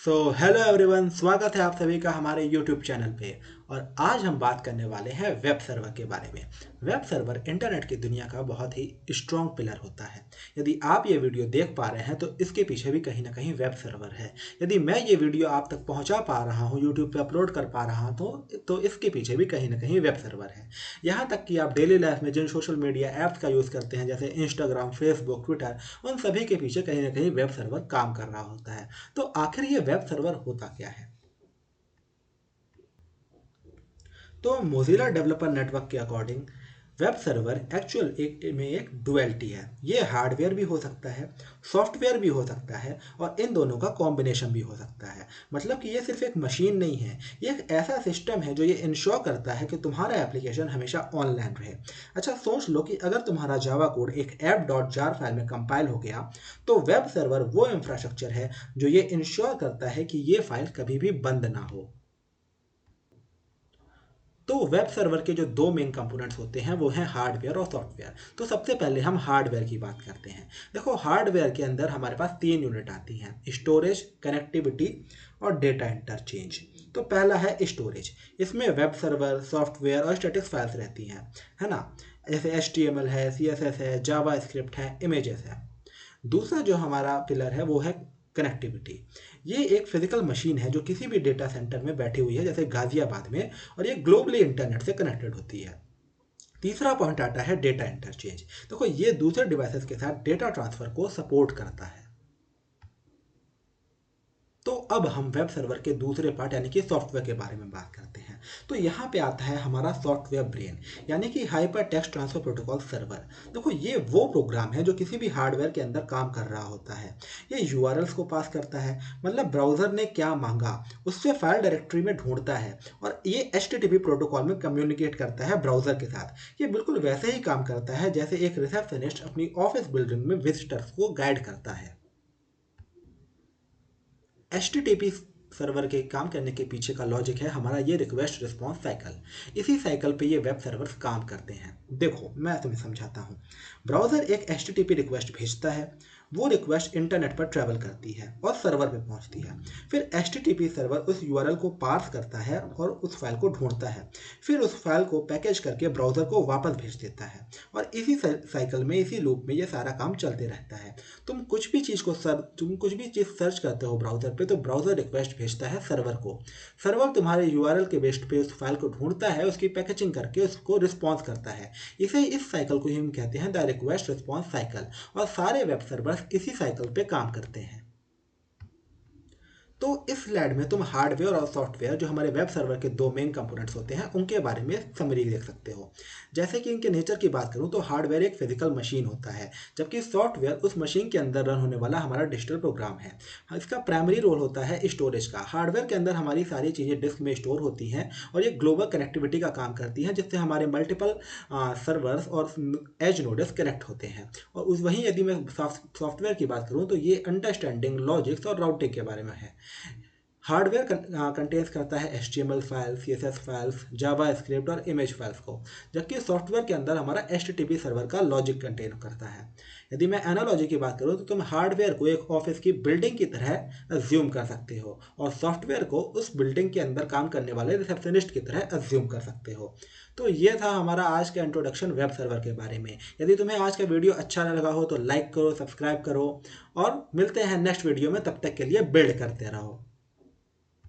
Hello everyone, स्वागत है आप सभी का हमारे यूट्यूब चैनल पे। और आज हम बात करने वाले हैं वेब सर्वर के बारे में। वेब सर्वर इंटरनेट की दुनिया का बहुत ही स्ट्रॉन्ग पिलर होता है। यदि आप ये वीडियो देख पा रहे हैं तो इसके पीछे भी कहीं ना कहीं वेब सर्वर है। यदि मैं ये वीडियो आप तक पहुंचा पा रहा हूँ, यूट्यूब पे अपलोड कर पा रहा हूँ तो इसके पीछे भी कहीं ना कहीं वेब सर्वर है। यहाँ तक कि आप डेली लाइफ में जिन सोशल मीडिया ऐप्स का यूज़ करते हैं, जैसे इंस्टाग्राम, फेसबुक, ट्विटर, उन सभी के पीछे कहीं ना कहीं वेब सर्वर काम कर रहा होता है। तो आखिर ये वेब सर्वर होता क्या है? तो मोजिला डेवलपर नेटवर्क के अकॉर्डिंग वेब सर्वर एक्चुअल एक डुअलिटी है। ये हार्डवेयर भी हो सकता है, सॉफ्टवेयर भी हो सकता है, और इन दोनों का कॉम्बिनेशन भी हो सकता है। मतलब कि ये सिर्फ एक मशीन नहीं है, ये एक ऐसा सिस्टम है जो ये इंश्योर करता है कि तुम्हारा एप्लीकेशन हमेशा ऑनलाइन रहे। अच्छा, सोच लो कि अगर तुम्हारा जावा कोड एक ऐप डॉट जार फाइल में कंपाइल हो गया, तो वेब सर्वर वो इंफ्रास्ट्रक्चर है जो ये इंश्योर करता है कि ये फाइल कभी भी बंद ना हो। तो वेब सर्वर के जो दो मेन कंपोनेंट्स होते हैं वो हैं हार्डवेयर और सॉफ्टवेयर। तो सबसे पहले हम हार्डवेयर की बात करते हैं। देखो, हार्डवेयर के अंदर हमारे पास तीन यूनिट आती हैं: स्टोरेज, कनेक्टिविटी और डेटा इंटरचेंज। तो पहला है स्टोरेज। इसमें वेब सर्वर, सॉफ्टवेयर और स्टैटिक फाइल्स रहती हैं, है ना। जैसे HTML है, CSS है, जावा स्क्रिप्ट है, इमेजेस है। दूसरा जो हमारा पिलर है वो है कनेक्टिविटी। ये एक फिजिकल मशीन है जो किसी भी डेटा सेंटर में बैठी हुई है, जैसे गाजियाबाद में, और ये ग्लोबली इंटरनेट से कनेक्टेड होती है। तीसरा पॉइंट आता है डेटा इंटरचेंज। देखो, ये दूसरे डिवाइसेस के साथ डेटा ट्रांसफर को सपोर्ट करता है। तो अब हम वेब सर्वर के दूसरे पार्ट यानी कि सॉफ्टवेयर के बारे में बात करते हैं। तो यहाँ पे आता है हमारा सॉफ्टवेयर ब्रेन, यानी कि hyper text transfer protocol server. देखो, ये वो प्रोग्राम है जो किसी भी हार्डवेयर के अंदर काम कर रहा होता है। ये यूआरएल्स को पास करता है, मतलब ब्राउजर ने क्या मांगा उससे फाइल डायरेक्टरी में ढूंढता है, और ये HTTP प्रोटोकॉल में कम्युनिकेट करता है ब्राउजर के साथ। ये बिल्कुल वैसे ही काम करता है जैसे एक रिसेप्शनिस्ट अपनी ऑफिस बिल्डिंग में विजिटर्स को गाइड करता है। HTTP सर्वर के काम करने के पीछे का लॉजिक है हमारा ये रिक्वेस्ट रिस्पॉन्स साइकिल। इसी साइकिल पे ये वेब सर्वर्स काम करते हैं। देखो, मैं तुम्हें समझाता हूँ। ब्राउज़र एक HTTP रिक्वेस्ट भेजता है, वो रिक्वेस्ट इंटरनेट पर ट्रैवल करती है और सर्वर पे पहुंचती है। फिर HTTP सर्वर उस URL को पार्स करता है और उस फाइल को ढूंढता है। फिर उस फाइल को पैकेज करके ब्राउज़र को वापस भेज देता है। और इसी साइकिल में, इसी लूप में ये सारा काम चलते रहता है। तुम कुछ भी चीज़ सर्च करते हो ब्राउज़र पे, तो ब्राउज़र रिक्वेस्ट भेजता है सर्वर को। सर्वर तुम्हारे URL के बेस्ड पे उस फाइल को ढूंढता है, उसकी पैकेजिंग करके उसको रिस्पॉन्स करता है। इस साइकिल को ही हम कहते हैं द रिक्वेस्ट रिस्पॉन्स साइकिल। और सारे वेब सर्वर्स इसी साइकिल पे काम करते हैं। तो इस स्लाइड में तुम हार्डवेयर और सॉफ्टवेयर, जो हमारे वेब सर्वर के दो मेन कंपोनेंट्स होते हैं, उनके बारे में समरी देख सकते हो। जैसे कि इनके नेचर की बात करूं तो हार्डवेयर एक फिजिकल मशीन होता है, जबकि सॉफ्टवेयर उस मशीन के अंदर रन होने वाला हमारा डिजिटल प्रोग्राम है। इसका प्राइमरी रोल होता है स्टोरेज का। हार्डवेयर के अंदर हमारी सारी चीज़ें डिस्क में स्टोर होती हैं, और ये ग्लोबल कनेक्टिविटी का काम करती हैं, जिससे हमारे मल्टीपल सर्वर्स और एज नोड्स कनेक्ट होते हैं। और उस वहीं यदि मैं सॉफ्टवेयर की बात करूं तो ये अंडरस्टैंडिंग, लॉजिक्स और राउटिंग के बारे में है। हार्डवेयर कंटेन्स करता है HTML फाइल्स, CSS फाइल्स, जावा स्क्रिप्ट और इमेज फाइल्स को, जबकि सॉफ्टवेयर के अंदर हमारा HTTP सर्वर का लॉजिक कंटेन करता है। यदि मैं एनालॉजी की बात करूँ तो तुम हार्डवेयर को एक ऑफिस की बिल्डिंग की तरह अज्यूम कर सकते हो, और सॉफ्टवेयर को उस बिल्डिंग के अंदर काम करने वाले रिसेप्शनिस्ट की तरह अज्यूम कर सकते हो। तो ये था हमारा आज का इंट्रोडक्शन वेब सर्वर के बारे में। यदि तुम्हें आज का वीडियो अच्छा लगा हो तो लाइक करो, सब्सक्राइब करो, और मिलते हैं नेक्स्ट वीडियो में। तब तक के लिए बिल्ड करते रहो।